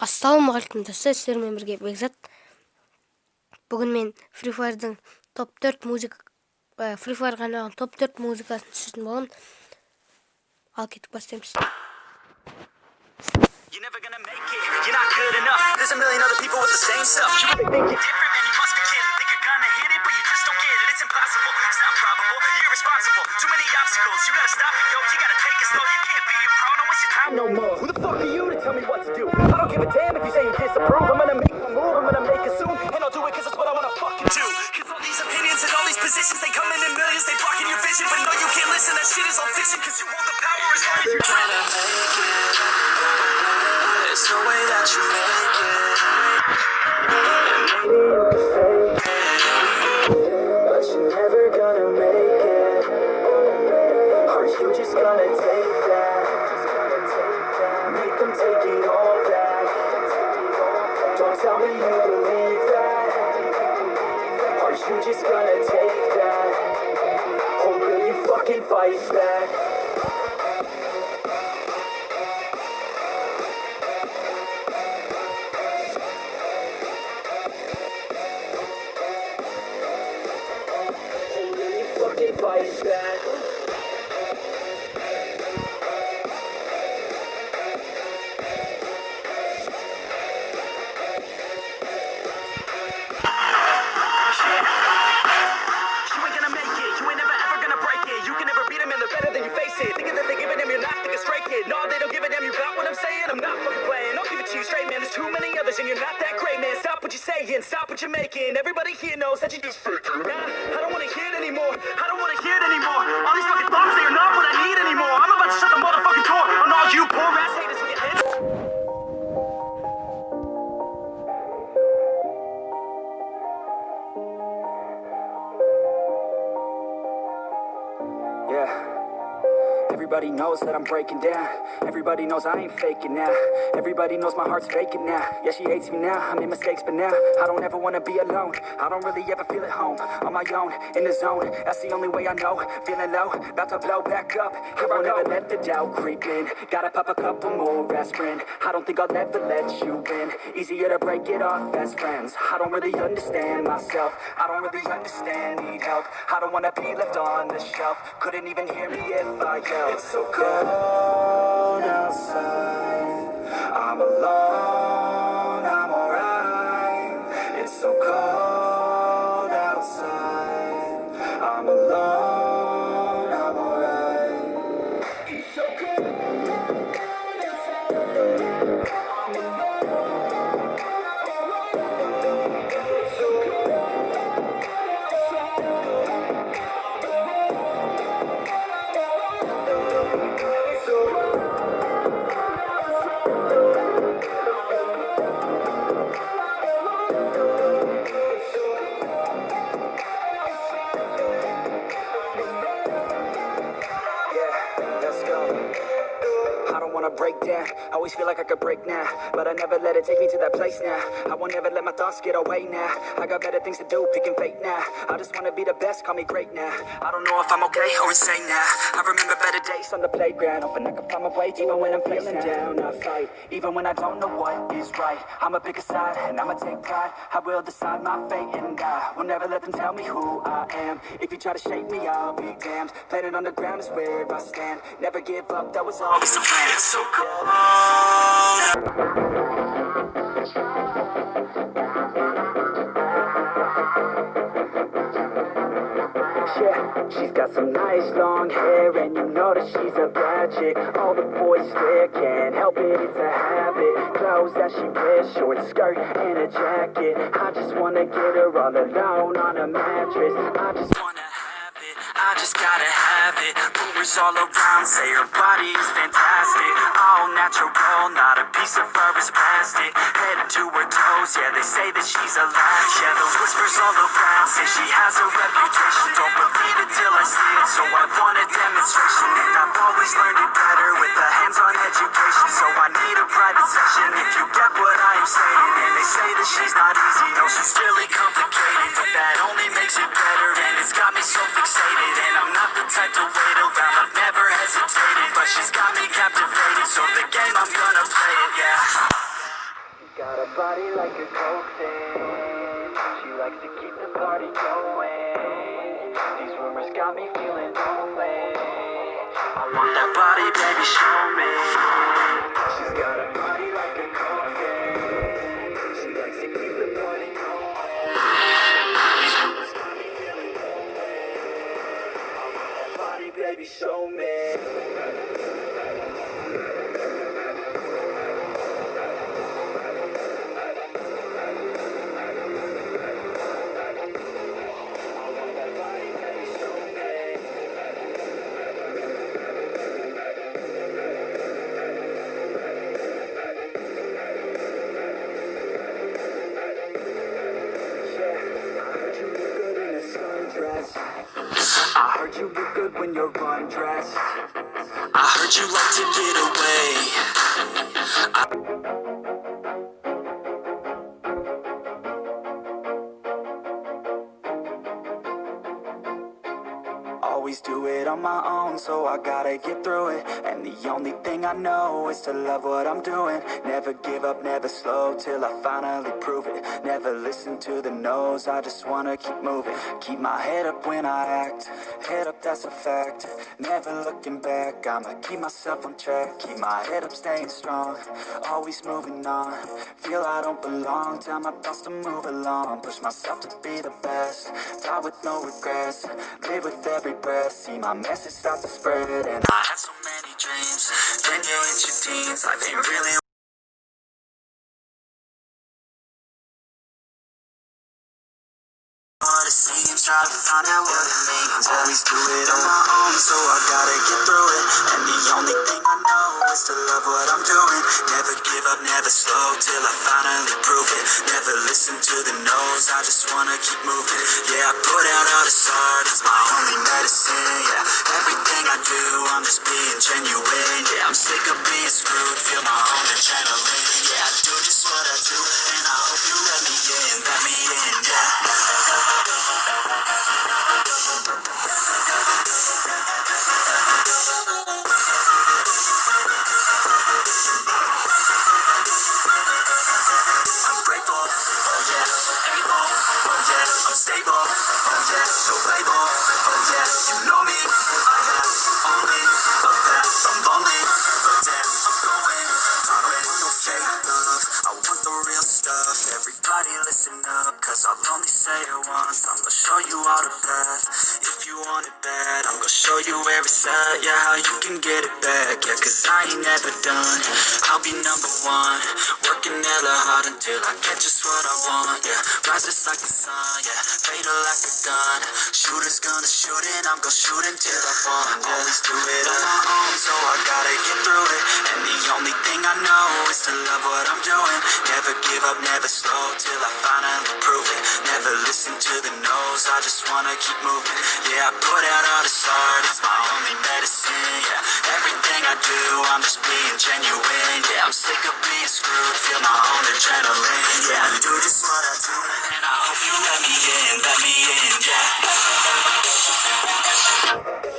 Ассалаумағалейкум достар, сіздермен бірге Бекзат. Бүгін мен Free Fire'дың топ 4 музыка, Free Fire'ға арналған топ 4 музыкасын түсіретін боламын. Ал кетіп бастаймыз. You're never gonna make it, you're not good enough. There's a million other people with the same stuff. You really think you're different, man, you must be kidding. Think you're gonna hit it, but you just don't get it. It's impossible, it's not probable, you're irresponsible. Too many obstacles, you gotta stop it, yo. You gotta take it slow, you can't be a pro, don't waste your time no more. Who the fuck are you to tell me what to do? I don't give a damn if you say you disapprove. I'm gonna make my move, I'm gonna make it soon. And I'll do it cause it's what I wanna fucking do. Cause all these opinions and all these positions, they come in millions, they blocking your vision. But no, you can't listen, that shit is all fiction. Cause you hold the power as long as you're trying to make it. There's no way that you make it. And maybe you can fake it, but you're never gonna make it. Are you just gonna take that? Make them take it all back. Don't tell me you believe that. Are you just gonna take that? Or will you fucking fight back? Fight back. Too many others and you're not that great, man. Stop what you're saying, stop what you're making. Everybody here knows that you just faking. Nah, I don't wanna hear it anymore. I don't wanna hear it anymore. All these fucking thoughts, they are not what I need anymore. I'm about to shut the motherfucking door on all you poor ass haters with your heads. Yeah. Everybody knows that I'm breaking down. Everybody knows I ain't faking now. Everybody knows my heart's faking now. Yeah, she hates me now, I made mistakes, but now I don't ever wanna be alone. I don't really ever feel at home. On my own, in the zone, that's the only way I know. Feeling low, about to blow back up. Here I never let the doubt creep in. Gotta pop a couple more aspirin. I don't think I'll ever let you win. Easier to break it off best friends. I don't really understand myself. I don't really understand, need help. I don't wanna be left on the shelf. Couldn't even hear me if I yelled. It's so cold outside. I'm alone, I'm alright. It's so cold outside. I'm alone, I'm alright. It's so cold outside. I'm alone. It's so cold outside. Break down, I always feel like I could break now, but I never let it take me to that place now. I won't ever let my thoughts get away now. I got better things to do, picking fate now. I just wanna be the best, call me great now. I don't know if I'm okay or insane now. I remember better days on the playground, hoping I can find my way. Even when I'm feeling down, I fight. Even when I don't know what is right, I'ma pick a side and I'ma take pride. I will decide my fate and I will never let them tell me who I am. If you try to shape me, I'll be damned. Planet on the ground is where I stand. Never give up, that was always the plan. It's so cold. Yeah, she's got some nice long hair, and you know that she's a bad chick. All the boys stare, can't help it, it's a habit. Clothes that she wears, short skirt and a jacket. I just wanna get her all alone on a mattress. I just wanna have it, I just gotta have it. Rumors all around say her body is fantastic. All natural, not a piece of fur is plastic. Head to her toes, yeah, they say that she's a latch. Yeah, those whispers all around say she has a reputation. Don't believe it till I see it, so I want a demonstration. And I've always learned it better with a hands-on education. So I need a private session if you get what I am saying. And they say that she's not easy, no, she's really complicated, but that only makes it better. And it's got me so fixated, and I'm not the type to wait around. I've never hesitated, but she's got me captivated. So the game, I'm gonna play it, yeah. got a body like a coke thing. She likes to keep the party going. These rumors got me feeling lonely. I want that body, baby, show me. She's got a body like a coke thing. She likes to keep the party going. These rumors got me feeling lonely. I want that body, baby, show me. I heard you look good when you're undressed. I heard you like to get away. Always do it on my own, so I gotta get through it. And the only thing I know is to love what I'm doing. Never give up, never slow, till I finally prove it. Never listen to the no's, I just wanna keep moving. Keep my head up when I act, head up, that's a fact. Never looking back, I'ma keep myself on track. Keep my head up, staying strong, always moving on. Feel I don't belong, tell my thoughts to move along. Push myself to be the best, die with no regrets. Live with every breath, see my message start to spread. And I had so many dreams, then you hit your teens. Life ain't really what it seems, try to find out what it means. Always do it on my own, so I gotta get through it. And the only thing I know is to love what I'm doing. Never give up, never slow, till I finally prove it. Never listen to the no's, I just wanna keep moving. Yeah, I put out all this art, it's my only medicine. Yeah, everything I do, I'm just being genuine. Yeah, I'm sick of being screwed, feel my own adrenaline. Yeah, I do just what I do, and I hope you let me in, yeah. Everybody listen up, cause I'll only say it once. I'm gonna show you all the path. If you want it bad, I'm gonna show you where it's at. Yeah, how you can get it back. Yeah, cause I ain't never done. I'll be number one, working hella hard until I get just what I want. Yeah, rise just like the sun. Yeah, fatal like a gun. Shooter's gonna shoot and I'm gonna shoot until I fall. Always do it on my own, so I gotta get through it. And the only thing I know is to love what I'm doing. Never give up, never slow, till I finally prove it. Never listen to the no's, I just wanna keep moving. Yeah, I put out all this art, it's my only medicine. Yeah, everything I do, I'm just being genuine. Yeah, I'm sick of being screwed, feel my own adrenaline. Yeah, I do just what I do, and I hope you let me in, yeah.